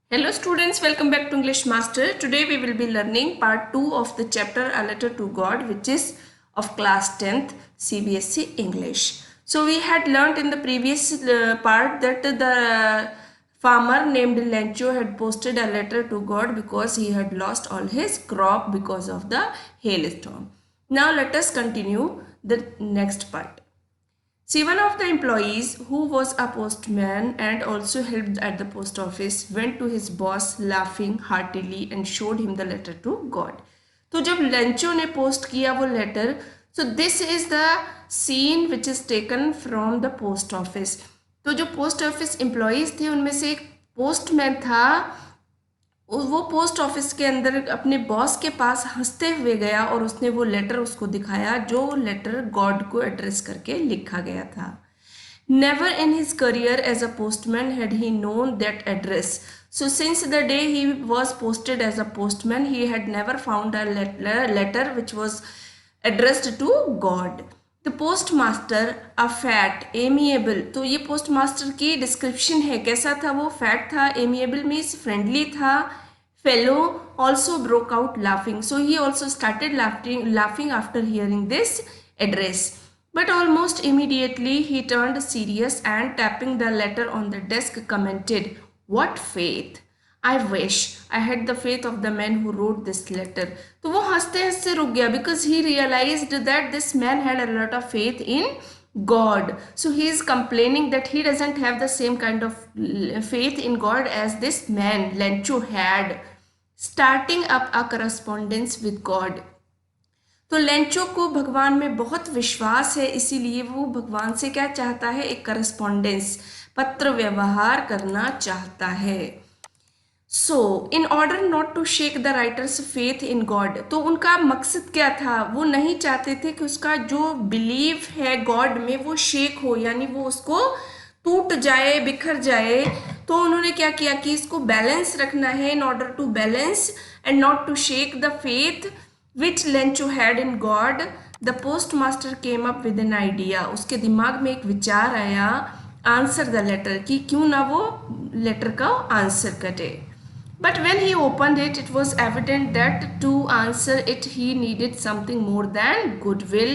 Hello students, welcome back to English Master. Today we will be learning part 2 of the chapter A Letter to God, which is of class 10th CBSE English. So we had learnt in the previous part that the farmer named Lencho had posted a letter to God because he had lost all his crop because of the hailstorm. Now let us continue the next part. See, one of the employees, who was a postman and also helped at the post office, went to his boss laughing heartily and showed him the letter to God. तो जब Lencho ने post किया वो letter, so this is the scene which is taken from the post office. तो जो post office employees थे उनमें से एक पोस्टमैन था, वो पोस्ट ऑफिस के अंदर अपने बॉस के पास हंसते हुए गया और उसने वो लेटर उसको दिखाया जो लेटर गॉड को एड्रेस करके लिखा गया था. Never in his career as a postman had he known that address. So since the day he was posted as a postman, he had never found a letter which was addressed to God. The postmaster, a fat, amiable. तो ये postmaster की description है. कैसा था वो? Fat था, amiable means friendly था. Fellow also broke out laughing. So he also started laughing after hearing this address. But almost immediately he turned serious and tapping the letter on the desk commented, "What faith! I wish I had the faith of the man who wrote this letter." तो वो हंसते हंसते रुक गया because he realized that this man had a lot of faith in God. So he is complaining that he doesn't have the same kind of faith in God as this man Lencho had. Starting up a correspondence with God. तो Lencho को भगवान में बहुत विश्वास है, इसीलिए वो भगवान से क्या चाहता है? एक करस्पॉन्डेंस, पत्र व्यवहार करना चाहता है. So in order not to shake the writer's faith in God, तो उनका मकसद क्या था? वो नहीं चाहते थे कि उसका जो बिलीव है गॉड में वो शेक हो, यानी वो उसको टूट जाए, बिखर जाए. तो उन्होंने क्या किया कि इसको बैलेंस रखना है. In order to balance and not to shake the faith which Lencho had in God, the postmaster came up with an idea. उसके दिमाग में एक विचार आया, आंसर द लेटर, कि क्यों ना वो लेटर का आंसर करे. But when he opened it, it was evident that to answer it he needed something more than goodwill,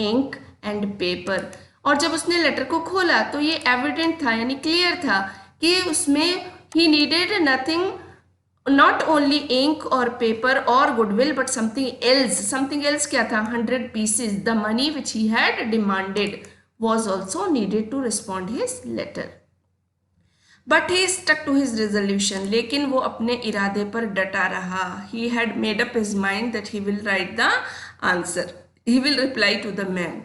ink and paper. और जब उसने लेटर को खोला तो ये एविडेंट था, यानी क्लियर था कि उसमें he needed nothing, not only ink or paper or goodwill, but something else. Something else क्या था? 100 pieces. The money which he had demanded was also needed to respond his letter. But he stuck to his resolution. लेकिन वो अपने इरादे पर डटा रहा. He had made up his mind that he will write the answer. He will reply to the man.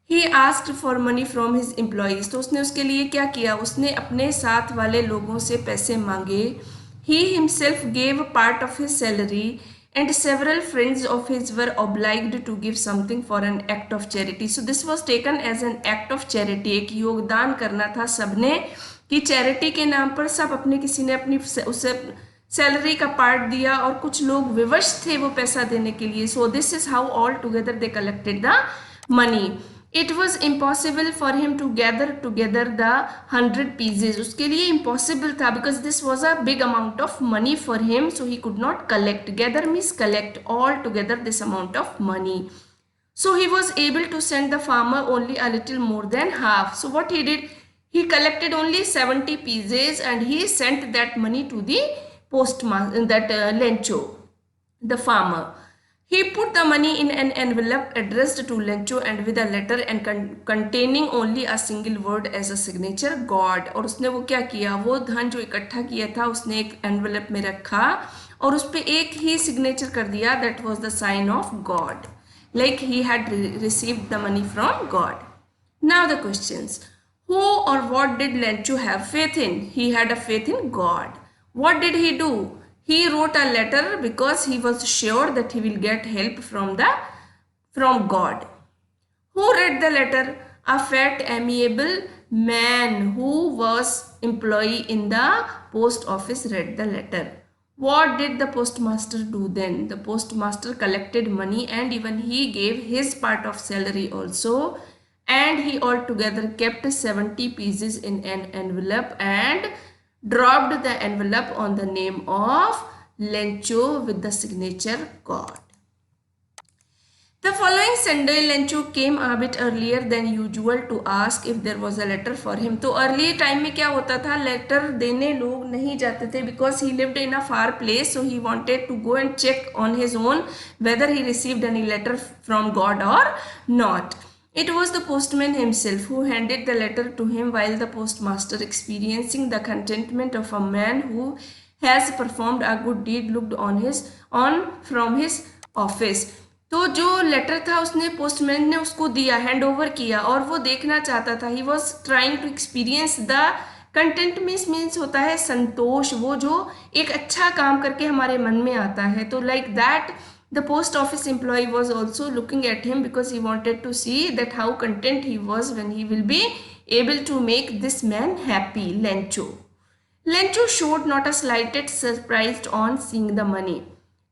He asked for money from his employees. तो उसने उसके लिए क्या किया? उसने अपने साथ वाले लोगों से पैसे मांगे. He himself gave part of his salary and several friends of his were obliged to give something for an act of charity. So this was taken as an act of charity. एक योगदान करना था सबने कि charity के नाम पर सब अपने, किसी ने अपनी उसे सैलरी का पार्ट दिया और कुछ लोग विवश थे वो पैसा देने के लिए. So this is how all together they collected the money. It was impossible for him to gather together the 100 pieces. उसके लिए impossible था because this was a big amount of money for him, so he could not collect. Gather means collect all together this amount of money. So he was able to send the farmer only a little more than half. So what he did, he collected only 70 pieces and he sent that money to the postman, that Lencho, the farmer. He put the money in an envelope addressed to Lencho and with a letter and containing only a single word as a signature, God. और उसने वो क्या किया? वो धन जो इकट्ठा किया था उसने एक एनवेलप में रखा और उस पर एक ही सिग्नेचर कर दिया, that was the sign of God, like he had received the money from God. Now the questions. Who or what did Lencho have faith in? He had a faith in God. What did he do? He wrote a letter because he was sure that he will get help from God. Who read the letter? A fat, amiable man who was employee in the post office read the letter. What did the postmaster do then? The postmaster collected money and even he gave his part of salary also, and he altogether kept 70 pieces in an envelope and dropped the envelope on the name of Lencho with the signature God. The following Sunday, Lencho came a bit earlier than usual to ask if there was a letter for him. तो early time में क्या होता था, letter देने लोग नहीं जाते थे because he lived in a far place, so he wanted to go and check on his own whether he received any letter from God or not. It was the postman himself who handed the letter to him, while the postmaster, experiencing the contentment of a man who has performed a good deed, looked on from his office. तो जो letter था उसने postman ने उसको दिया, hand over किया, और वो देखना चाहता था, he was trying to experience the content means होता है संतोष, वो जो एक अच्छा काम करके हमारे मन में आता है. तो like that the post office employee was also looking at him because he wanted to see that how content he was when he will be able to make this man happy. Lencho showed not a slightest surprise on seeing the money.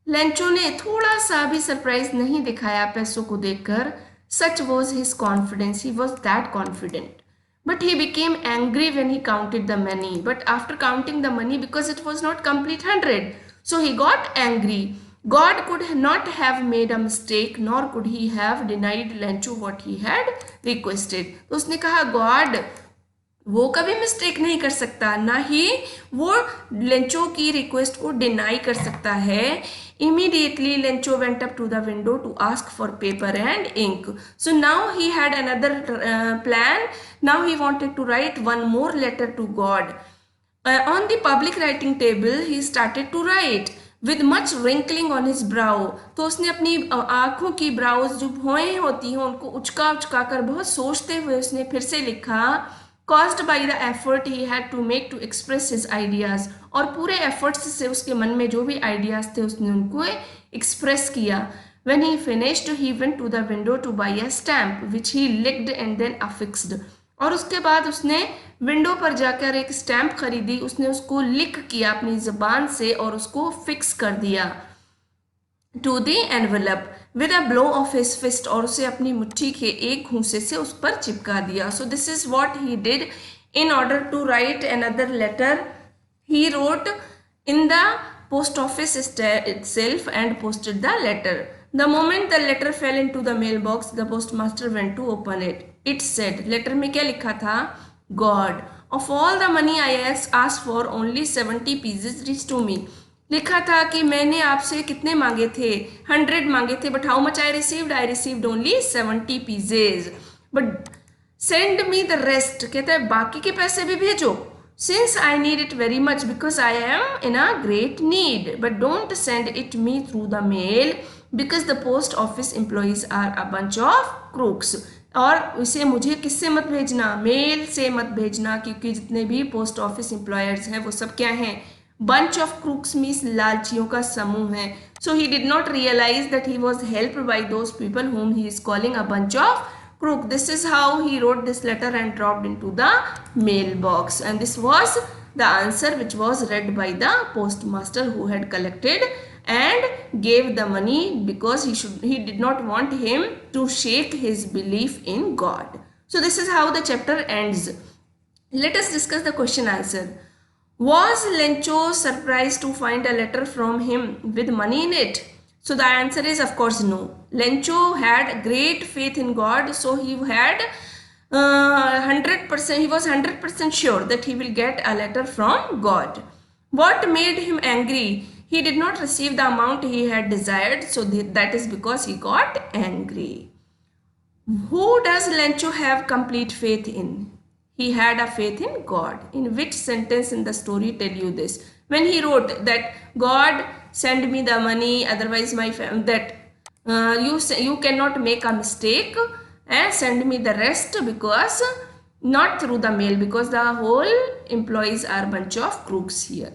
Lencho ने थोड़ा सा भी surprise नहीं दिखाया पैसों को देखकर. Such was his confidence. He was that confident. But he became angry when he counted the money. But after counting the money, because it was not complete 100, so he got angry. God could not have made a mistake, nor could he have denied Lencho what he had requested. तो उसने कहा God वो कभी mistake नहीं कर सकता, ना ही वो लेंचो की रिक्वेस्ट को डिनाई कर सकता है. Immediately Lencho went up to the window to ask for paper and ink. So now he had another plan. Now he wanted to write one more letter to God. On the public writing table he started to write with much wrinkling on his brow. तो उसने अपनी आंखों की browse जो भौएं होती हैं उनको उचका उचका कर बहुत सोचते हुए उसने फिर से लिखा, caused by the effort he had to make to express his ideas. और पूरे efforts से उसके मन में जो भी ideas थे उसने उनको express किया. When he finished, he went to the window to buy a stamp, which he licked and then affixed. और उसके बाद उसने विंडो पर जाकर एक स्टैम्प खरीदी, उसने उसको लिख किया अपनी जबान से और उसको फिक्स कर दिया to the envelope with a blow of his fist, और उसे अपनी मुट्ठी के एक घूंसे से उस पर चिपका दिया. So this is what he did in order to write another letter. He wrote in the post office itself and posted the letter. The moment the letter fell into the mailbox, the postmaster went to open it. It said, letter में क्या लिखा था? God, of all the money I asked for, only 70 pieces reached to me. लिखा था कि मैंने आपसे कितने मांगे थे? 100 मांगे थे, but how much I received? I received only 70 pieces. But send me the rest. कहता है बाकी के पैसे भी भेजो. Since I need it very much because I am in a great need. But don't send it me through the mail because the post office employees are a bunch of crooks. और इसे मुझे किससे मत भेजना? Mail से मत भेजना, क्योंकि जितने भी पोस्ट ऑफिस एम्प्लॉयर्स हैं वो सब क्या हैं? bunch of crooks means लालचियों का समूह है. So he did not realize that he was helped by those people whom he is calling a bunch of crook. This is how he wrote this letter and dropped into the mailbox. And this was the answer which was read by the postmaster who had collected and gave the money because he did not want him to shake his belief in God. So this is how the chapter ends. Let us discuss the question answer. Was Lencho surprised to find a letter from him with money in it? So the answer is of course no. Lencho had great faith in God, so he had 100%. He was 100% sure that he will get a letter from God. What made him angry? He did not receive the amount he had desired, so that is because he got angry. Who does Lencho have complete faith in? He had a faith in God. In which sentence in the story tell you this? When he wrote that God send me the money, otherwise my that you cannot make a mistake and send me the rest because not through the mail, because the whole employees are bunch of crooks here.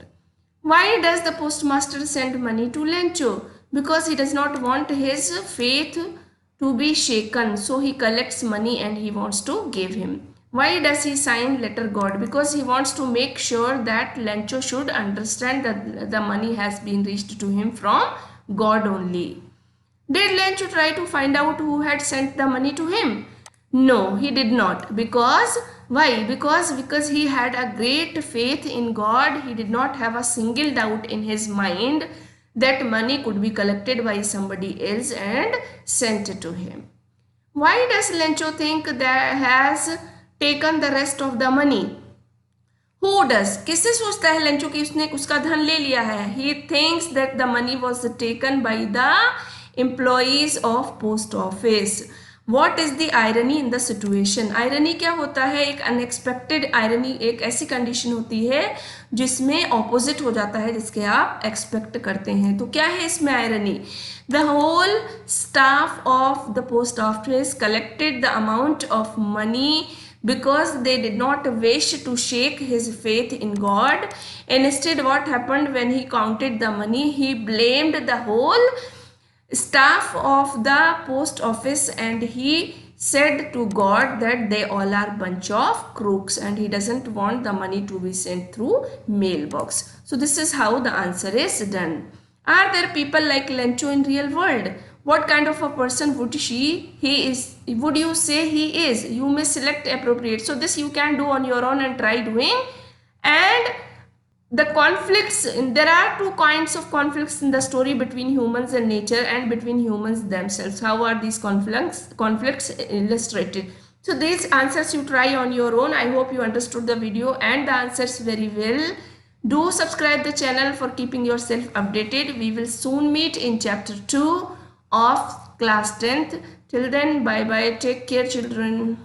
Why does the postmaster send money to Lencho? Because he does not want his faith to be shaken, so he collects money and he wants to give him. Why does he sign letter God? Because he wants to make sure that Lencho should understand that the money has been reached to him from God only. Did Lencho try to find out who had sent the money to him? No, he did not. Because why? Because he had a great faith in God. He did not have a single doubt in his mind that money could be collected by somebody else and sent to him. Why does Lencho think that has taken the rest of the money? Who does? किससे सोचता है Lencho कि उसने उसका धन ले लिया है? He thinks that the money was taken by the employees of post office. What is the irony in the situation? Irony क्या होता है? एक unexpected irony, एक ऐसी condition होती है जिसमें opposite हो जाता है जिसके आप expect करते हैं. तो क्या है इसमें irony? The whole staff of the post office collected the amount of money because they did not wish to shake his faith in God. Instead, what happened when he counted the money? He blamed the whole staff of the post office and he said to God that they all are bunch of crooks and he doesn't want the money to be sent through mailbox. So this is how the answer is done. Are there people like Lencho in real world? What kind of a person would he is? Would you say he is? You may select appropriate. So this you can do on your own and try doing. And the conflicts, there are two kinds of conflicts in the story between humans and nature and between humans themselves. How are these conflicts illustrated? So these answers you try on your own. I hope you understood the video and the answers very well. Do subscribe the channel for keeping yourself updated. We will soon meet in chapter 2 of class 10th. Till then, bye bye. Take care, children.